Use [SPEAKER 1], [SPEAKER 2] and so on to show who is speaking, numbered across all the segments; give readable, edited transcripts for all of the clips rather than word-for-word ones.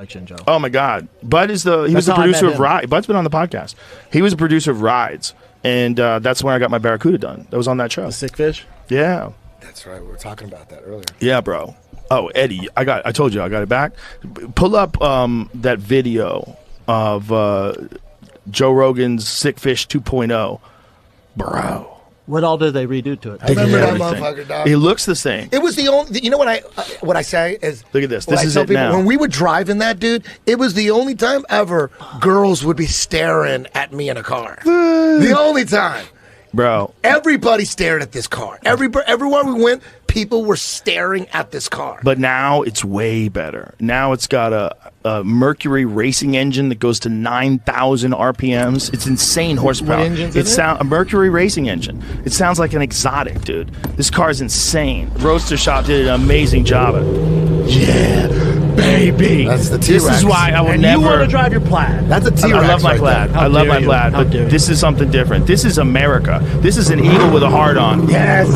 [SPEAKER 1] collection, Joe.
[SPEAKER 2] Oh my God, Bud is he was the producer of Rides. Bud's been on the podcast. He was a producer of Rides, and that's when I got my Barracuda done. That was on that show.
[SPEAKER 1] The Sick Fish.
[SPEAKER 2] Yeah,
[SPEAKER 3] that's right. We were talking about that earlier.
[SPEAKER 2] Yeah, bro. Oh, Eddie, I told you I got it back. Pull up that video of Joe Rogan's Sick Fish 2.0, bro.
[SPEAKER 1] What all did they redo to it?
[SPEAKER 3] I remember that motherfucker, dog.
[SPEAKER 2] It looks the same.
[SPEAKER 3] It was the only. You know what I say is.
[SPEAKER 2] Look at this. This is it
[SPEAKER 3] people,
[SPEAKER 2] now.
[SPEAKER 3] When we would drive in that, dude, it was the only time ever girls would be staring at me in a car. The only time.
[SPEAKER 2] Bro.
[SPEAKER 3] Everybody stared at this car. Everywhere we went, people were staring at this car.
[SPEAKER 2] But now it's way better. Now it's got a Mercury racing engine that goes to 9,000 RPMs. It's insane horsepower.
[SPEAKER 1] What engine's in it?
[SPEAKER 2] A Mercury racing engine. It sounds like an exotic, dude. This car's insane. Roadster Shop did an amazing job at it. Yeah, baby.
[SPEAKER 3] That's the T-Rex.
[SPEAKER 2] This is why I will
[SPEAKER 1] and
[SPEAKER 2] never.
[SPEAKER 1] You want to drive your Plaid?
[SPEAKER 3] That's a T-Rex.
[SPEAKER 2] I love my
[SPEAKER 3] right
[SPEAKER 2] Plaid.
[SPEAKER 3] there.
[SPEAKER 2] I love my Plaid. But this is something different. This is America. This is an eagle with a heart on.
[SPEAKER 3] Yes.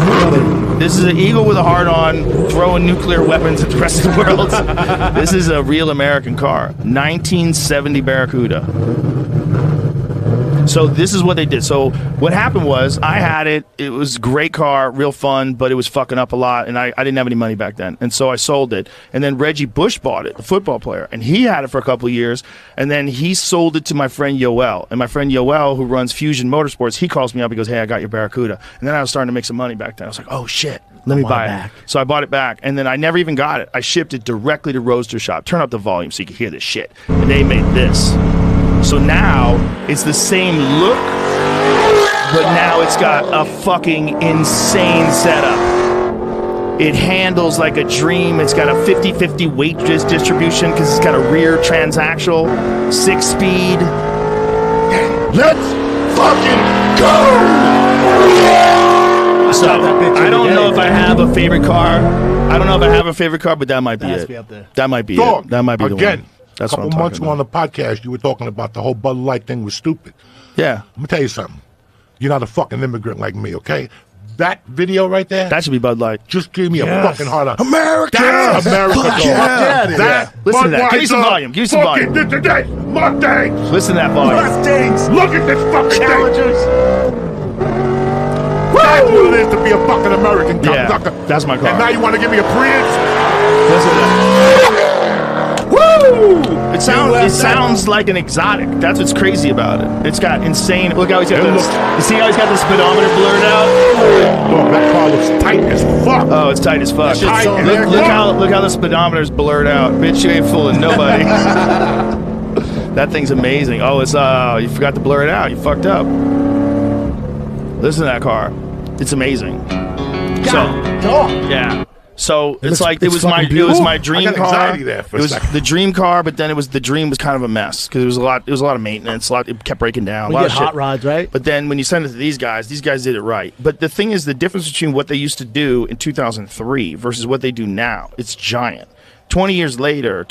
[SPEAKER 2] This is an eagle with a heart on, throwing nuclear weapons at the rest of the world. This is a real American car. 1970 Barracuda. So this is what they did. So what happened was I had it. It was a great car, real fun, but it was fucking up a lot, and I didn't have any money back then. And so I sold it. And then Reggie Bush bought it, the football player, and he had it for a couple of years. And then he sold it to my friend Yoel. And my friend Yoel, who runs Fusion Motorsports, he calls me up. He goes, hey, I got your Barracuda. And then I was starting to make some money back then. I was like, oh, shit. Let me buy it. So I bought it back, and then I never even got it. I shipped it directly to Roadster Shop. Turn up the volume so you can hear this shit. And they made this. So now it's the same look, but now it's got a fucking insane setup. It handles like a dream. It's got a 50-50 weight distribution because it's got a rear transaxle, 6-speed. Let's fucking go! So I don't know if I have a favorite car. But that might be it. That might be it. That might be the one. That's
[SPEAKER 4] a couple months ago on the podcast, you were talking about the whole Bud Light thing was stupid.
[SPEAKER 2] Yeah.
[SPEAKER 4] Let me tell you something. You're not a fucking immigrant like me, okay? That video right there.
[SPEAKER 2] That should be Bud Light.
[SPEAKER 4] Just give me a fucking hard on.
[SPEAKER 2] America!
[SPEAKER 4] That's America.
[SPEAKER 2] Listen to that. Give me some volume. Give me some volume.
[SPEAKER 4] Mustangs.
[SPEAKER 2] Listen to that volume.
[SPEAKER 4] Mustangs. Look at this fucking Challengers. That's what it is to be a fucking American cocksucker.
[SPEAKER 2] Yeah, that's my car.
[SPEAKER 4] And now you want to give me a Prius?
[SPEAKER 2] Listen to that. Woo! It sounds like an exotic. That's what's crazy about it. It's got insane. Look how he's got this. You see how he's got the speedometer blurred out?
[SPEAKER 4] Look, that car looks tight as fuck.
[SPEAKER 2] Oh, it's tight as fuck. Look how the speedometer's blurred out. Bitch, you ain't fooling nobody. That thing's amazing. Oh, it's you forgot to blur it out. You fucked up. Listen to that car. It's amazing. Yeah. So it's like it was my dream car. It was the dream car, but then the dream was kind of a mess because it was a lot of maintenance. It kept breaking down.
[SPEAKER 1] We get hot rods, right?
[SPEAKER 2] But then when you send it to these guys did it right. But the thing is, the difference between what they used to do in 2003 versus what they do now, it's giant. 21 years later,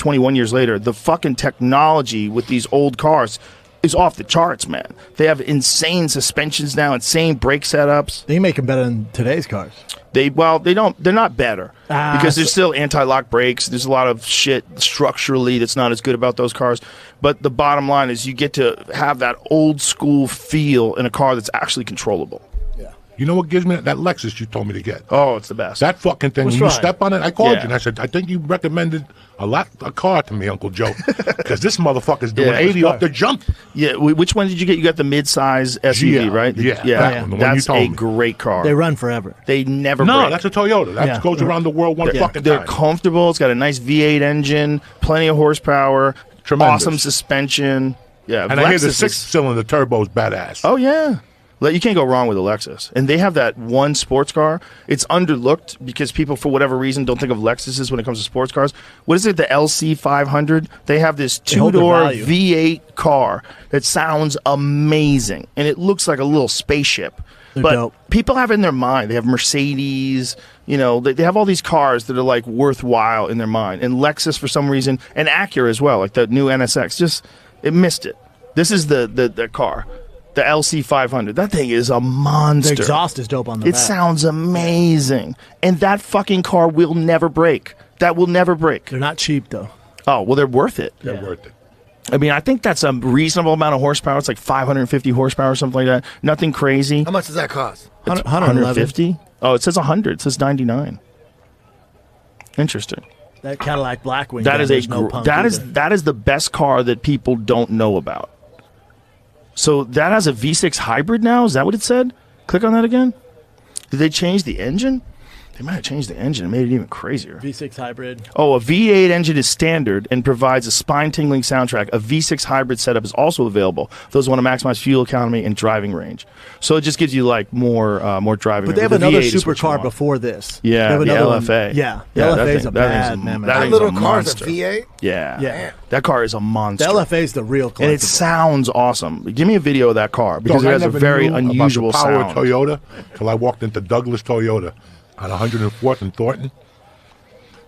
[SPEAKER 2] the fucking technology with these old cars is off the charts, man. They have insane suspensions now, insane brake setups.
[SPEAKER 1] They make them better than today's cars.
[SPEAKER 2] They're not better because there's still anti-lock brakes. There's a lot of shit structurally that's not as good about those cars. But the bottom line is you get to have that old school feel in a car that's actually controllable.
[SPEAKER 4] Yeah. You know what gives me that Lexus you told me to get?
[SPEAKER 2] Oh, it's the best.
[SPEAKER 4] That fucking thing. When you step on it, I called you and I said, I think you recommended a car to me, Uncle Joe, because this motherfucker's doing 80 off the jump.
[SPEAKER 2] Yeah, which one did you get? You got the mid-size SUV, right?
[SPEAKER 4] Yeah.
[SPEAKER 2] That's a great car.
[SPEAKER 1] They run forever.
[SPEAKER 2] They never
[SPEAKER 4] break.
[SPEAKER 2] No,
[SPEAKER 4] that's a Toyota. That goes around the world one fucking time.
[SPEAKER 2] They're comfortable. It's got a nice V8 engine, plenty of horsepower, awesome suspension. Yeah,
[SPEAKER 4] and I hear the 6-cylinder turbo's badass.
[SPEAKER 2] Oh, yeah. You can't go wrong with a Lexus. And they have that one sports car. It's underlooked because people, for whatever reason, don't think of Lexuses when it comes to sports cars. What is it, the LC 500? They have this two-door V8 car that sounds amazing. And it looks like a little spaceship. But dope. People have it in their mind. They have Mercedes. You know, they have all these cars that are like worthwhile in their mind. And Lexus, for some reason, and Acura as well, like the new NSX, it missed it. This is the car. The LC 500. That thing is a monster.
[SPEAKER 1] The exhaust is dope on the back.
[SPEAKER 2] It sounds amazing. And that fucking car will never break. That will never break.
[SPEAKER 1] They're not cheap, though.
[SPEAKER 2] Oh, well, they're worth it.
[SPEAKER 4] They're worth it.
[SPEAKER 2] I mean, I think that's a reasonable amount of horsepower. It's like 550 horsepower or something like that. Nothing crazy.
[SPEAKER 3] How much does that cost?
[SPEAKER 2] 150? Oh, it says 100. It says 99. Interesting.
[SPEAKER 1] That Cadillac Blackwing.
[SPEAKER 2] That is
[SPEAKER 1] either.
[SPEAKER 2] that is the best car that people don't know about. So that has a V6 hybrid now? Is that what it said? Click on that again. Did they change the engine? They might have changed the engine and made it even crazier.
[SPEAKER 1] V6 hybrid.
[SPEAKER 2] Oh, a V8 engine is standard and provides a spine-tingling soundtrack. A V6 hybrid setup is also available. Those want to maximize fuel economy and driving range. So it just gives you like more driving range.
[SPEAKER 1] But they have
[SPEAKER 2] The
[SPEAKER 1] another
[SPEAKER 2] V8 is what you
[SPEAKER 1] supercar
[SPEAKER 2] want.
[SPEAKER 1] before this.
[SPEAKER 2] Yeah,
[SPEAKER 1] They have
[SPEAKER 2] the
[SPEAKER 1] another one.
[SPEAKER 2] LFA.
[SPEAKER 1] Yeah, the
[SPEAKER 2] Yeah,
[SPEAKER 1] LFA is a
[SPEAKER 2] that
[SPEAKER 1] bad
[SPEAKER 2] thing's
[SPEAKER 1] mammoth.
[SPEAKER 2] that
[SPEAKER 3] That
[SPEAKER 2] thing's
[SPEAKER 3] little
[SPEAKER 2] a
[SPEAKER 3] car's a
[SPEAKER 2] monster.
[SPEAKER 3] V8?
[SPEAKER 2] Yeah.
[SPEAKER 1] Yeah.
[SPEAKER 2] That car is a monster.
[SPEAKER 1] The LFA is the real collectible.
[SPEAKER 2] And it sounds awesome. Give me a video of that car because
[SPEAKER 4] Dog,
[SPEAKER 2] it
[SPEAKER 4] I
[SPEAKER 2] has a
[SPEAKER 4] never
[SPEAKER 2] very
[SPEAKER 4] knew
[SPEAKER 2] unusual
[SPEAKER 4] about the power
[SPEAKER 2] sound.
[SPEAKER 4] of Toyota till I walked into Douglas Toyota on 104th and Thornton.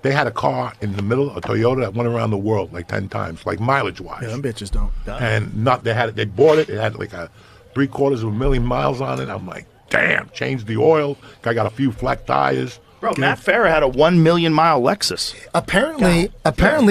[SPEAKER 4] They had a car in the middle, a Toyota that went around the world like 10 times, like mileage-wise.
[SPEAKER 1] Yeah, them bitches don't.
[SPEAKER 4] And they bought it. It had like a 3/4 miles on it. I'm like, damn, changed the oil. I got a few flat tires.
[SPEAKER 2] Bro, Matt Farah had a 1 million mile Lexus.
[SPEAKER 3] Apparently,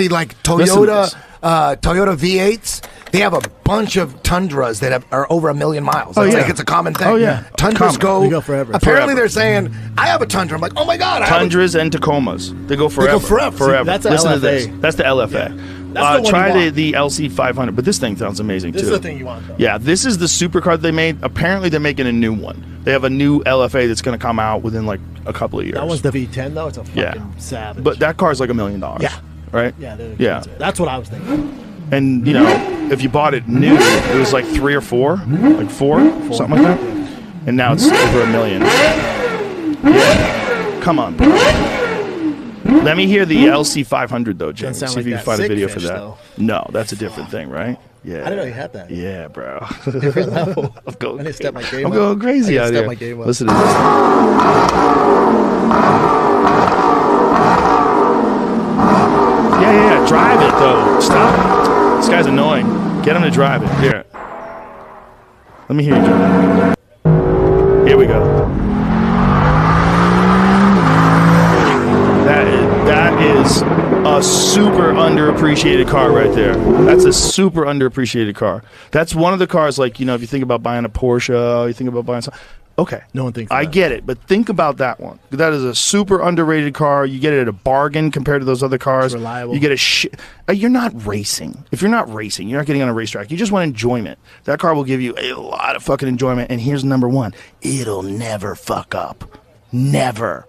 [SPEAKER 3] like
[SPEAKER 2] Listen to this.
[SPEAKER 3] Toyota V8s, they have a bunch of Tundras that are over 1 million miles.
[SPEAKER 2] Oh,
[SPEAKER 3] It's
[SPEAKER 2] yeah.
[SPEAKER 3] like it's a common thing.
[SPEAKER 2] Oh, yeah.
[SPEAKER 3] Tundras
[SPEAKER 2] Common.
[SPEAKER 1] They go forever.
[SPEAKER 3] Apparently,
[SPEAKER 2] Forever.
[SPEAKER 3] they're saying, I have a Tundra. I'm like, oh my God.
[SPEAKER 2] Tundras and Tacomas. They go forever.
[SPEAKER 3] forever.
[SPEAKER 2] Forever.
[SPEAKER 1] See, that's a
[SPEAKER 2] Listen to
[SPEAKER 1] LFA.
[SPEAKER 2] this. That's the LFA.
[SPEAKER 1] That's the one
[SPEAKER 2] try
[SPEAKER 1] you want.
[SPEAKER 2] the LC 500, but this thing sounds amazing
[SPEAKER 1] This
[SPEAKER 2] too.
[SPEAKER 1] is the thing you want, though.
[SPEAKER 2] Yeah, this is the supercar that they made. Apparently, they're making a new one. They have a new LFA that's going to come out within like a couple of years.
[SPEAKER 1] That one's the V10 though. It's a fucking
[SPEAKER 2] yeah,
[SPEAKER 1] savage.
[SPEAKER 2] but that car's like $1 million.
[SPEAKER 3] Yeah.
[SPEAKER 2] Right.
[SPEAKER 1] yeah,
[SPEAKER 2] yeah.
[SPEAKER 1] That's what I was thinking.
[SPEAKER 2] And you know, if you bought it new, it was like 3 or 4, like 4, something like that. And now it's over $1 million. Yeah. Come on, bro. Let me hear the LC 500 though, Jim.
[SPEAKER 1] Doesn't sound
[SPEAKER 2] See if
[SPEAKER 1] like
[SPEAKER 2] you can
[SPEAKER 1] that
[SPEAKER 2] find a
[SPEAKER 1] sick
[SPEAKER 2] video
[SPEAKER 1] fish,
[SPEAKER 2] for that.
[SPEAKER 1] though.
[SPEAKER 2] No, that's a different thing, right? Yeah.
[SPEAKER 1] I didn't know you had that.
[SPEAKER 2] Yeah, bro.
[SPEAKER 1] Different level.
[SPEAKER 2] I'm going,
[SPEAKER 1] I need to step my game
[SPEAKER 2] I'm
[SPEAKER 1] up.
[SPEAKER 2] going crazy
[SPEAKER 1] I
[SPEAKER 2] out
[SPEAKER 1] need to
[SPEAKER 2] here.
[SPEAKER 1] step my game up.
[SPEAKER 2] Listen to this. Yeah. Drive it though. Stop. This guy's annoying. Get him to drive it. Here. Let me hear you drive it. Here we go. That is a super underappreciated car right there. That's a super underappreciated car. That's one of the cars, like, you know, if you think about buying a Porsche, you think about buying something. Okay.
[SPEAKER 1] No one thinks
[SPEAKER 2] I
[SPEAKER 1] that.
[SPEAKER 2] get it, but think about that one. That is a super underrated car. You get it at a bargain compared to those other cars.
[SPEAKER 1] It's reliable.
[SPEAKER 2] You get a you're not racing. If you're not racing, you're not getting on a racetrack. You just want enjoyment. That car will give you a lot of fucking enjoyment. And here's number one. It'll never fuck up. Never.